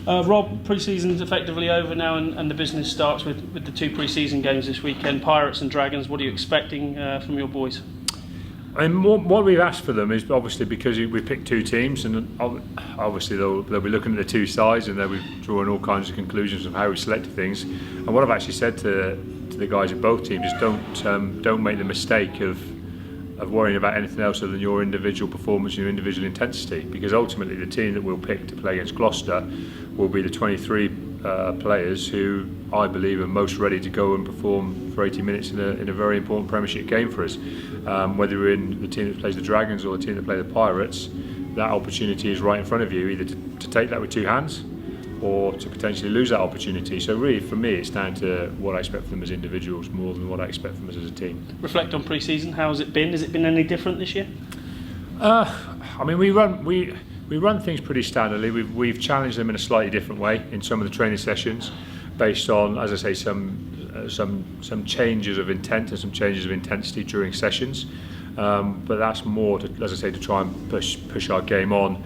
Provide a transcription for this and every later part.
Rob, pre-season's effectively over now, and the business starts with the 2 pre-season games this weekend, Pirates and Dragons. What are you expecting from your boys? And what we've asked for them is obviously because we picked 2 teams, and obviously they'll be looking at the 2 sides and they'll be drawing all kinds of conclusions of how we selected things. And what I've actually said to the guys in both teams is don't make the mistake of worrying about anything else other than your individual performance and your individual intensity, because ultimately the team that we'll pick to play against Gloucester will be the 23 players who I believe are most ready to go and perform for 80 minutes in a very important Premiership game for us. Whether you're in the team that plays the Dragons or the team that play the Pirates, that opportunity is right in front of you, either to take that with 2 hands or to potentially lose that opportunity. So really for me it's down to what I expect from them as individuals more than what I expect from us as a team. Reflect on pre-season, how has it been? Has it been any different this year? I mean, we run things pretty standardly. We've challenged them in a slightly different way in some of the training sessions, based on, as I say, some changes of intent and some changes of intensity during sessions. But that's more, as I say, to try and push our game on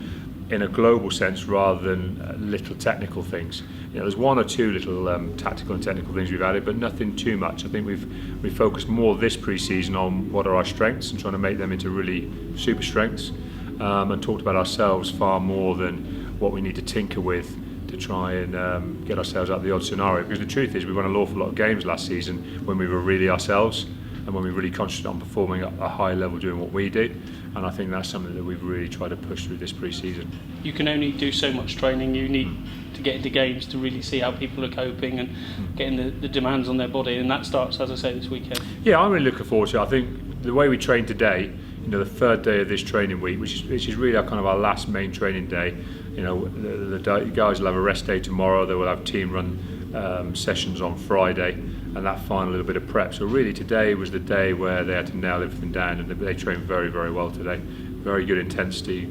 in a global sense rather than little technical things. There's 1 or 2 little tactical and technical things we've added, but nothing too much. I think we've focused more this pre-season on what are our strengths and trying to make them into really super strengths, and talked about ourselves far more than what we need to tinker with to try and get ourselves out of the odd scenario. Because the truth is we won an awful lot of games last season when we were really ourselves and when we really concentrated on performing at a high level doing what we did, and I think that's something that we've really tried to push through this pre-season. You can only do so much training. You need to get into games to really see how people are coping and getting the demands on their body, and that starts, as I say, this weekend. Yeah, I'm really looking forward to it. I think the way we train today, the 3rd day of this training week, which is really our last main training day. The guys will have a rest day tomorrow. They will have team run sessions on Friday, and that final little bit of prep. So really today was the day where they had to nail everything down, and they trained very, very well today. Very good intensity,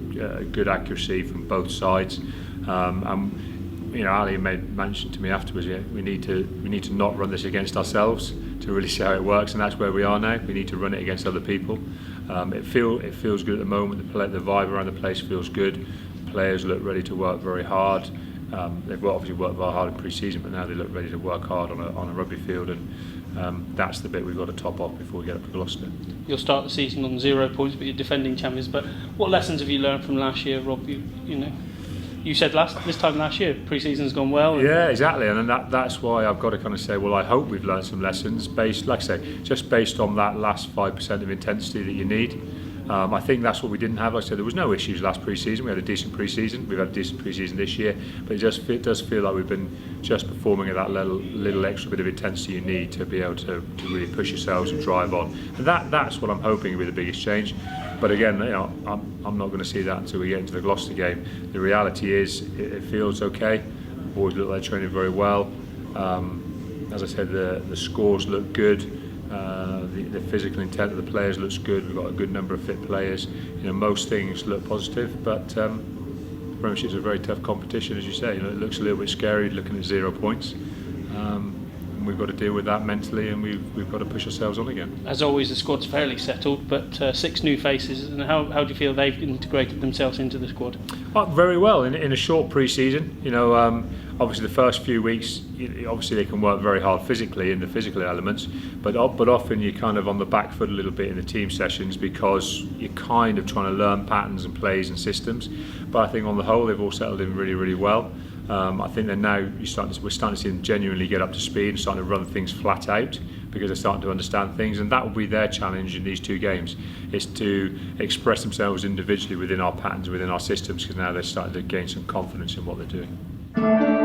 good accuracy from both sides. Ali made mention to me afterwards, we need to not run this against ourselves to really see how it works, and that's where we are now. We need to run it against other people. It feels good at the moment. The vibe around the place feels good. The players look ready to work very hard. They've obviously worked very hard in pre-season, but now they look ready to work hard on a rugby field, and that's the bit we've got to top off before we get up to Gloucester. You'll start the season on 0 points, but you're defending champions. But what lessons have you learned from last year, Rob? You said this time last year, pre-season's gone well. Yeah, exactly, and that's why I've got to say, well, I hope we've learned some lessons based, like I say, just based on that last 5% of intensity that you need. I think that's what we didn't have. Like I said, there was no issues last pre-season. We had a decent pre-season. We've had a decent pre-season this year, but it does feel like we've been just performing at that little extra bit of intensity you need to be able to really push yourselves and drive on. And that's what I'm hoping will be the biggest change. But again, I'm not going to see that until we get into the Gloucester game. The reality is, it feels okay. Boys look like they're training very well. As I said, the scores look good. The physical intent of the players looks good. We've got a good number of fit players. Most things look positive, but Premiership is a very tough competition, as you say. It looks a little bit scary looking at 0 points. And we've got to deal with that mentally, and we've got to push ourselves on again. As always, the squad's fairly settled, but 6 new faces. And how do you feel they've integrated themselves into the squad? Very well. In a short pre-season, obviously the first few weeks, obviously they can work very hard physically in the physical elements, but often you're kind of on the back foot a little bit in the team sessions because you're kind of trying to learn patterns and plays and systems. But I think on the whole they've all settled in really, really well. I think that now we're starting to see them genuinely get up to speed and starting to run things flat out because they're starting to understand things, and that will be their challenge in these 2 games, is to express themselves individually within our patterns, within our systems, because now they're starting to gain some confidence in what they're doing.